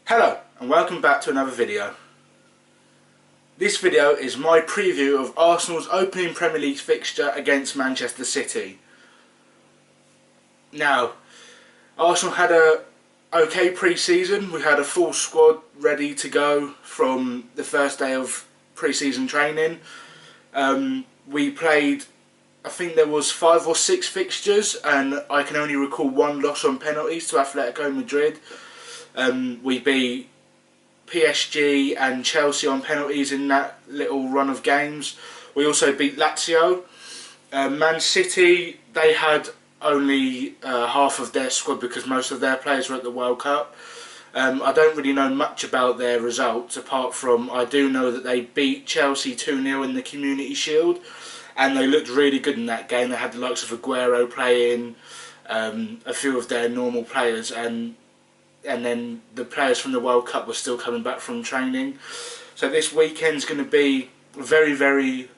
Hello and welcome back to another video. This video is my preview of Arsenal's opening Premier League fixture against Manchester City. Now, Arsenal had a okay pre-season. We had a full squad ready to go from the first day of pre-season training. We played, I think there was 5 or 6 fixtures, and I can only recall one loss on penalties to Atletico Madrid. We beat PSG and Chelsea on penalties in that little run of games. We also beat Lazio. Man City, they had only half of their squad because most of their players were at the World Cup. I don't really know much about their results, apart from I do know that they beat Chelsea 2-0 in the Community Shield, and they looked really good in that game. They had the likes of Aguero playing, a few of their normal players, and then the players from the World Cup were still coming back from training. So this weekend's going to be a very, very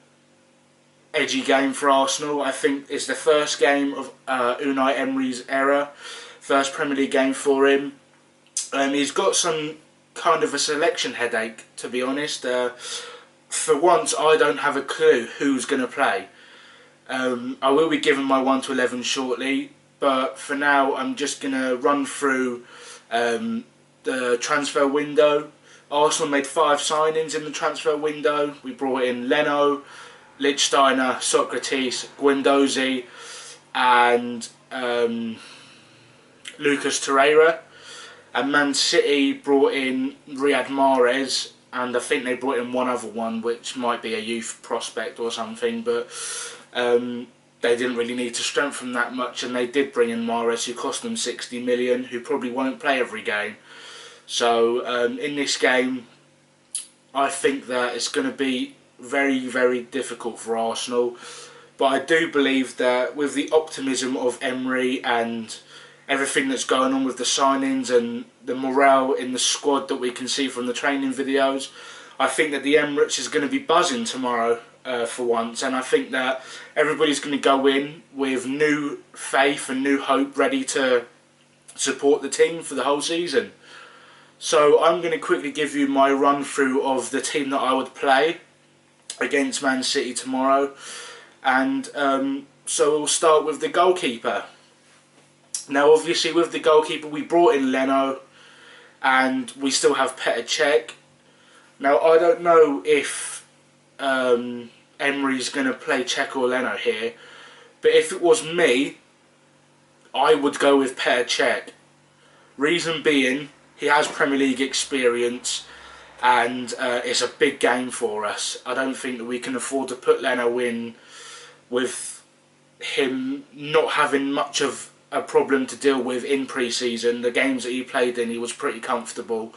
edgy game for Arsenal. I think it's the first game of Unai Emery's era, first Premier League game for him. He's got some kind of a selection headache, to be honest. For once, I don't have a clue who's going to play. I will be giving my 1 to 11 shortly, but for now I'm just going to run through the transfer window. Arsenal made 5 signings in the transfer window. We brought in Leno, Lichtsteiner, Socrates, Guendouzi and Lucas Torreira. And Man City brought in Riyad Mahrez, and I think they brought in one other one, which might be a youth prospect or something, but they didn't really need to strengthen that much, and they did bring in Mahrez, who cost them 60 million, who probably won't play every game. So in this game, I think that it's going to be very, very difficult for Arsenal. But I do believe that with the optimism of Emery and everything that's going on with the signings and the morale in the squad that we can see from the training videos, I think that the Emirates is going to be buzzing tomorrow for once, and I think that everybody's going to go in with new faith and new hope, ready to support the team for the whole season. So I'm going to quickly give you my run through of the team that I would play against Man City tomorrow, and so we'll start with the goalkeeper. Now obviously with the goalkeeper we brought in Leno, and we still have Petr Cech. Now I don't know if Emery's going to play Cech or Leno here, but if it was me, I would go with Petr Cech. Reason being, he has Premier League experience, and it's a big game for us. I don't think that we can afford to put Leno in with him not having much of a problem to deal with in pre-season. The games that he played in, he was pretty comfortable.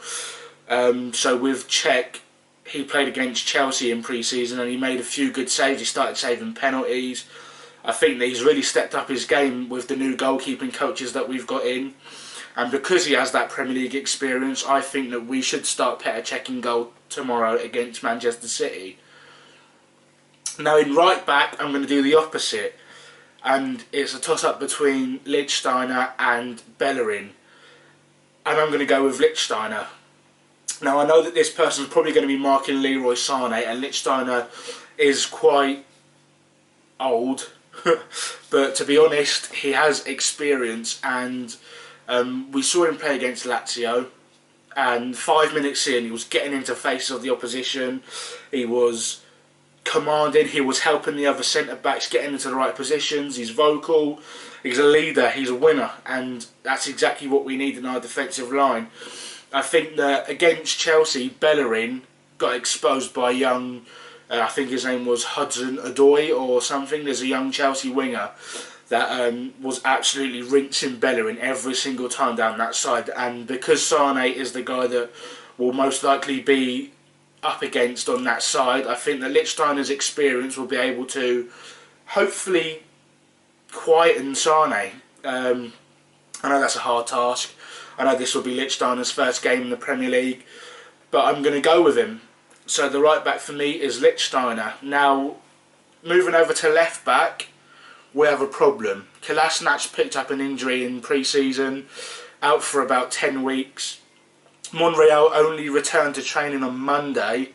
So with Cech, he played against Chelsea in pre-season and he made a few good saves. He started saving penalties. I think that he's really stepped up his game with the new goalkeeping coaches that we've got in. And because he has that Premier League experience, I think that we should start Petr Cech in goal tomorrow against Manchester City. Now in right back, I'm going to do the opposite. And it's a toss-up between Lichtsteiner and Bellerin. And I'm going to go with Lichtsteiner. Now I know that this person's probably going to be marking Leroy Sané, and Lichtsteiner is quite old. But to be honest, he has experience, and we saw him play against Lazio. And 5 minutes in, he was getting into faces of the opposition. He was commanding, he was helping the other centre-backs getting into the right positions. He's vocal, he's a leader, he's a winner, and that's exactly what we need in our defensive line. I think that against Chelsea, Bellerin got exposed by a young, I think his name was Hudson-Odoi or something. There's a young Chelsea winger that was absolutely rinsing Bellerin every single time down that side, and because Sané is the guy that will most likely be up against on that side, I think that Lichtsteiner's experience will be able to hopefully quieten Sané. I know that's a hard task. I know this will be Lichtsteiner's first game in the Premier League, but I'm going to go with him. So the right back for me is Lichtsteiner. Now, moving over to left back, we have a problem. Kolasinac picked up an injury in pre-season, out for about 10 weeks. Monreal only returned to training on Monday,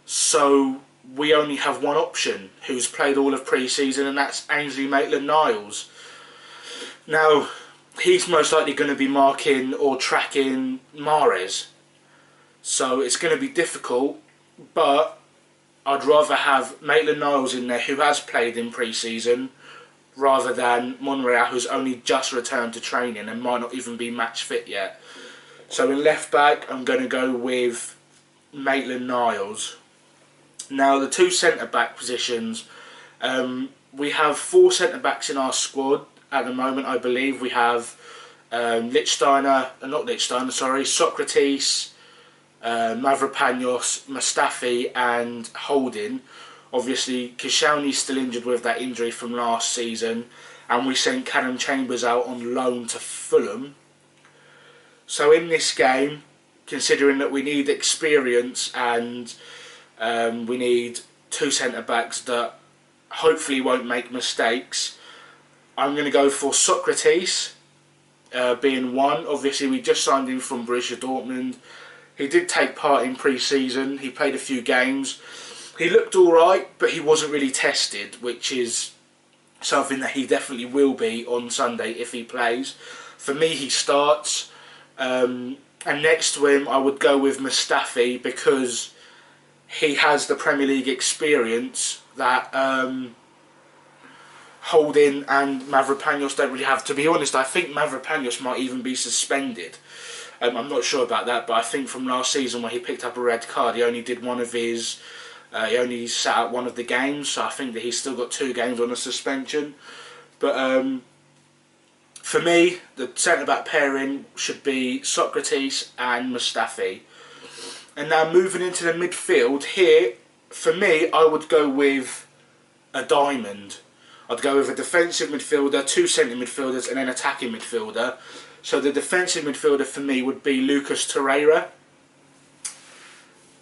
so we only have one option who's played all of pre-season, and that's Ainsley Maitland-Niles. Now, he's most likely going to be marking or tracking Mahrez, so it's going to be difficult, but I'd rather have Maitland-Niles in there, who has played in pre-season, rather than Monreal, who's only just returned to training and might not even be match fit yet. So in left back, I'm going to go with Maitland-Niles. Now, the two centre back positions, we have 4 centre backs in our squad at the moment. I believe we have Socrates, Mavropanos, Mustafi and Holding. Obviously, Koscielny's still injured with that injury from last season, and we sent Callum Chambers out on loan to Fulham. So in this game, considering that we need experience and we need 2 centre-backs that hopefully won't make mistakes, I'm going to go for Socrates being one. Obviously, we just signed him from Borussia Dortmund. He did take part in pre-season. He played a few games. He looked alright, but he wasn't really tested, which is something that he definitely will be on Sunday if he plays. For me, he starts. And next to him, I would go with Mustafi, because he has the Premier League experience that Holding and Mavropanos don't really have. To be honest, I think Mavropanos might even be suspended. I'm not sure about that, but I think from last season when he picked up a red card, he only did one of his... he only sat out one of the games, so I think that he's still got 2 games on a suspension. But for me, the centre-back pairing should be Socrates and Mustafi. And now moving into the midfield, here, for me, I would go with a diamond. I'd go with a defensive midfielder, 2 centre midfielders and an attacking midfielder. So the defensive midfielder for me would be Lucas Torreira.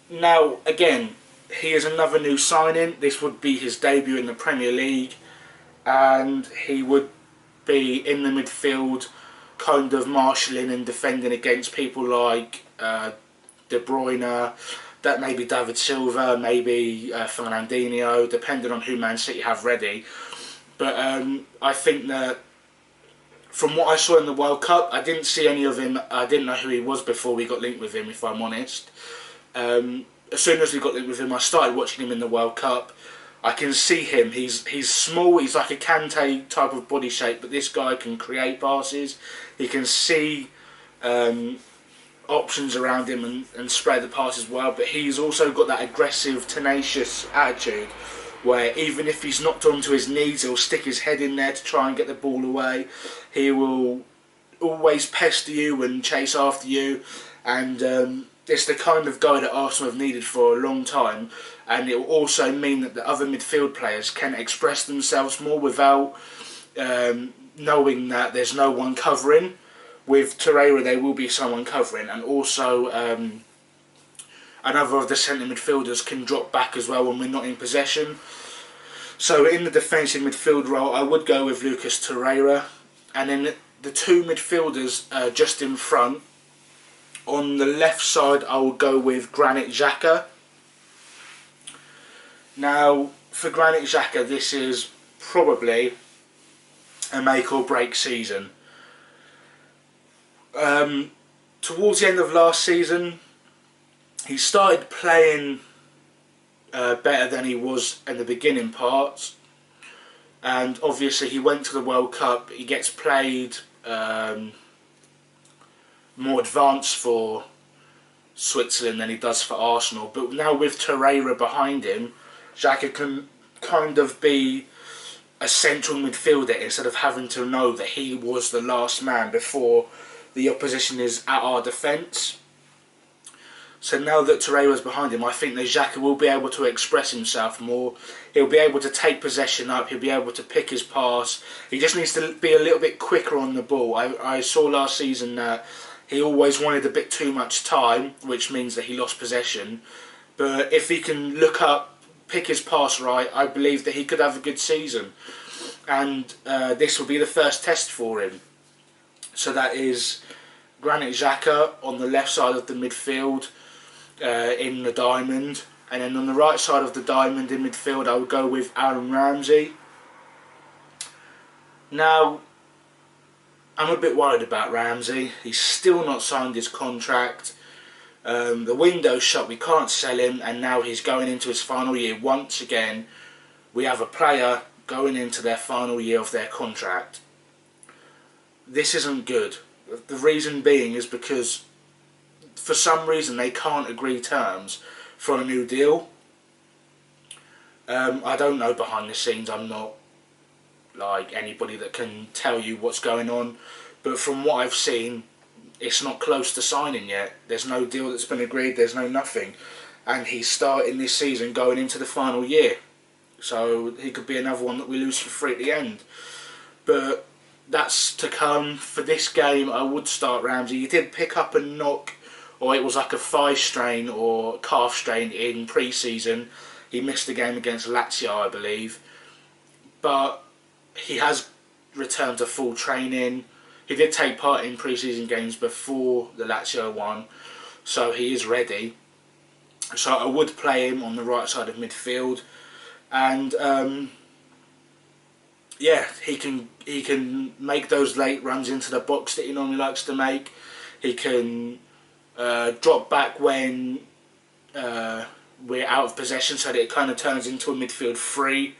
Now, again, he is another new signing. This would be his debut in the Premier League, and he would be in the midfield kind of marshalling and defending against people like De Bruyne, that maybe David Silva, maybe Fernandinho, depending on who Man City have ready. But I think that from what I saw in the World Cup, I didn't see any of him. I didn't know who he was before we got linked with him, if I'm honest. As soon as we got linked with him, I started watching him in the World Cup. I can see him. He's small. He's like a Kante type of body shape, but this guy can create passes. He can see options around him and spread the passes well. But he's also got that aggressive, tenacious attitude, where even if he's knocked onto his knees, he'll stick his head in there to try and get the ball away. He will always pester you and chase after you, and it's the kind of guy that Arsenal have needed for a long time. And it will also mean that the other midfield players can express themselves more without knowing that there's no one covering. With Torreira, there will be someone covering, and also another of the centre midfielders can drop back as well when we're not in possession. So in the defensive midfield role, I would go with Lucas Torreira, and then the 2 midfielders just in front. On the left side, I will go with Granit Xhaka. Now, for Granit Xhaka, this is probably a make or break season. Towards the end of last season, he started playing better than he was in the beginning parts, and obviously he went to the World Cup. He gets played more advanced for Switzerland than he does for Arsenal. But now with Torreira behind him, Xhaka can kind of be a central midfielder instead of having to know that he was the last man before the opposition is at our defence. So now that Torreira's behind him, I think that Xhaka will be able to express himself more. He'll be able to take possession up. He'll be able to pick his pass. He just needs to be a little bit quicker on the ball. I saw last season that he always wanted a bit too much time, which means that he lost possession. But if he can look up, pick his pass right, I believe that he could have a good season. And this will be the first test for him. So that is Granit Xhaka on the left side of the midfield in the diamond, and then on the right side of the diamond in midfield I would go with Aaron Ramsey. Now, I'm a bit worried about Ramsey. He's still not signed his contract. The window's shut, we can't sell him, and now he's going into his final year. Once again, we have a player going into their final year of their contract. This isn't good. The reason being is because for some reason they can't agree terms for a new deal. I don't know behind the scenes. I'm not like anybody that can tell you what's going on, but from what I've seen, it's not close to signing yet. There's no deal that's been agreed, there's no nothing, and he's starting this season going into the final year, so he could be another one that we lose for free at the end. But that's to come. For this game I would start Ramsey. He did pick up a knock, or it was like a thigh strain or calf strain in pre-season. He missed the game against Lazio, I believe, but he has returned to full training. He did take part in pre-season games before the Lazio one, so he is ready. So I would play him on the right side of midfield, and yeah, he can make those late runs into the box that he normally likes to make. He can drop back when we're out of possession, so that it kind of turns into a midfield three.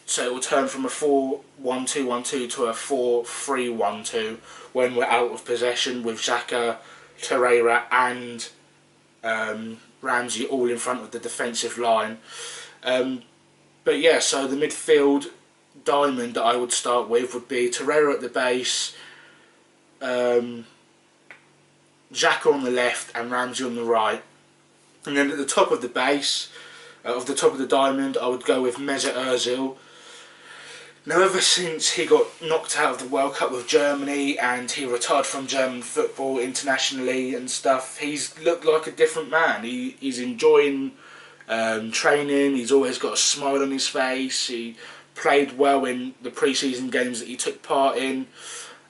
So it will turn from a 4-1-2-1-2 to a 4-3-1-2 when we're out of possession, with Xhaka, Torreira and Ramsey all in front of the defensive line. But yeah, so the midfield diamond that I would start with would be Torreira at the base, Xhaka on the left and Ramsey on the right. And then at the top of the base, of the top of the diamond, I would go with Mesut Ozil. Now, ever since he got knocked out of the World Cup with Germany and he retired from German football internationally and stuff, he's looked like a different man. He's enjoying training, he's always got a smile on his face, he played well in the pre-season games that he took part in.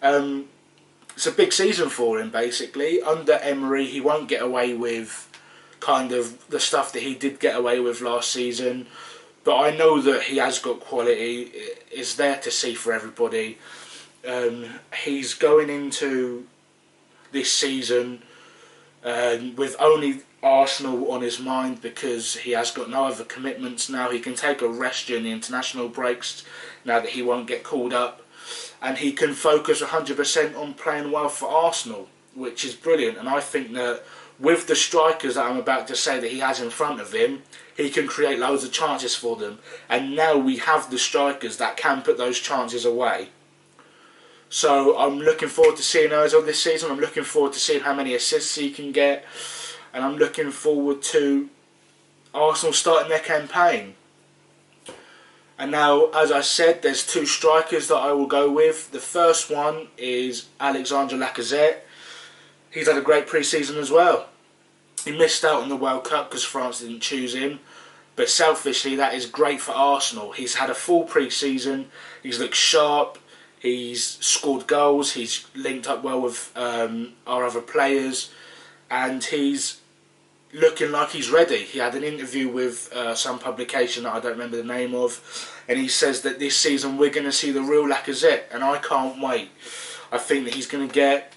It's a big season for him, basically. Under Emery, he won't get away with kind of the stuff that he did get away with last season. But I know that he has got quality. It's there to see for everybody. He's going into this season with only Arsenal on his mind, because he has got no other commitments now. He can take a rest during the international breaks now that he won't get called up. And he can focus 100% on playing well for Arsenal, which is brilliant. And I think that with the strikers that I'm about to say that he has in front of him, he can create loads of chances for them. And now we have the strikers that can put those chances away. So I'm looking forward to seeing Ozil this season. I'm looking forward to seeing how many assists he can get. And I'm looking forward to Arsenal starting their campaign. And now, as I said, there's two strikers that I will go with. The first one is Alexandre Lacazette. He's had a great pre-season as well. He missed out on the World Cup because France didn't choose him. But selfishly, that is great for Arsenal. He's had a full pre-season. He's looked sharp. He's scored goals. He's linked up well with our other players. And he's looking like he's ready. He had an interview with some publication that I don't remember the name of. And he says that this season we're going to see the real Lacazette. And I can't wait. I think that he's going to get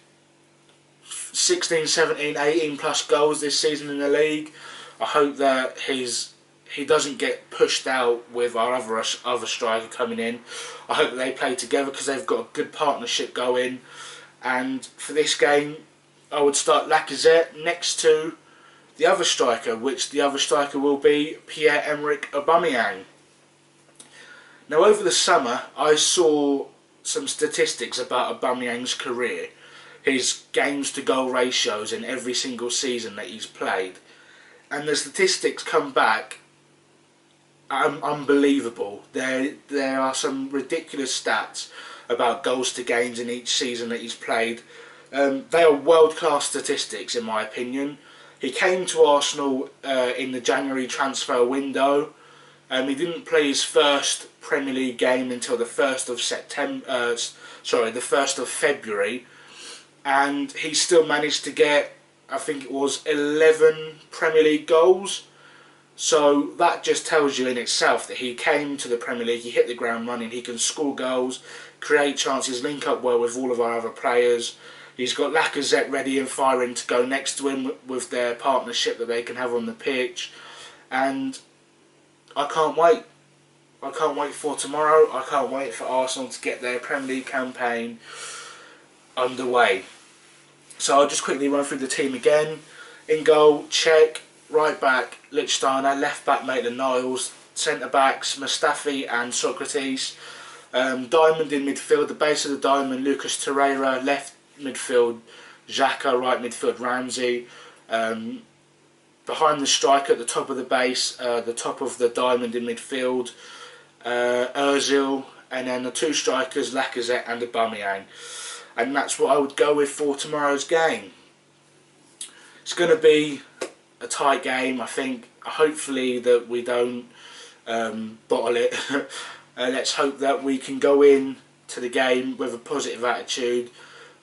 16, 17, 18 plus goals this season in the league. I hope that he doesn't get pushed out with our other striker coming in. I hope that they play together because they've got a good partnership going. And for this game, I would start Lacazette next to the other striker, which the other striker will be Pierre-Emerick Aubameyang. Now, over the summer, I saw some statistics about Aubameyang's career. His games to goal ratios in every single season that he's played, and the statistics come back unbelievable. There are some ridiculous stats about goals to games in each season that he's played. They are world-class statistics in my opinion. He came to Arsenal in the January transfer window. He didn't play his first Premier League game until the 1st of February. and he still managed to get, I think it was 11 Premier League goals. So that just tells you in itself that he came to the Premier League, he hit the ground running, he can score goals, create chances, link up well with all of our other players. He's got Lacazette ready and firing to go next to him with their partnership that they can have on the pitch. And I can't wait. I can't wait for tomorrow. I can't wait for Arsenal to get their Premier League campaign underway. So I'll just quickly run through the team again. In goal, Cech. Right back, Lichtsteiner. Left back, Maitland-Niles. Centre backs, Mustafi and Socrates. Diamond in midfield, the base of the diamond, Lucas Torreira. Left midfield, Xhaka. Right midfield, Ramsey. Behind the striker at the top of the base, the top of the diamond in midfield, Ozil. And then the two strikers, Lacazette and Aubameyang. And that's what I would go with for tomorrow's game. It's going to be a tight game, I think. Hopefully that we don't bottle it. Let's hope that we can go in to the game with a positive attitude.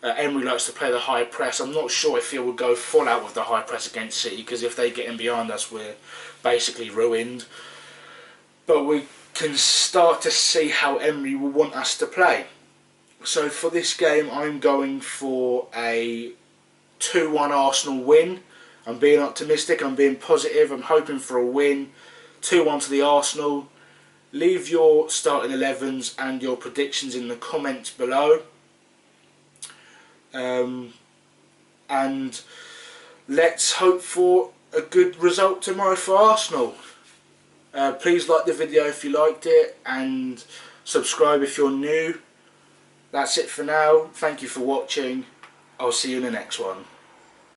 Emery likes to play the high press. I'm not sure if he will go full out with the high press against City, because if they get in behind us, we're basically ruined. But we can start to see how Emery will want us to play. So for this game, I'm going for a 2-1 Arsenal win. I'm being optimistic, I'm being positive, I'm hoping for a win. 2-1 to the Arsenal. Leave your starting 11s and your predictions in the comments below. And let's hope for a good result tomorrow for Arsenal. Please like the video if you liked it, and subscribe if you're new. That's it for now. Thank you for watching. I'll see you in the next one.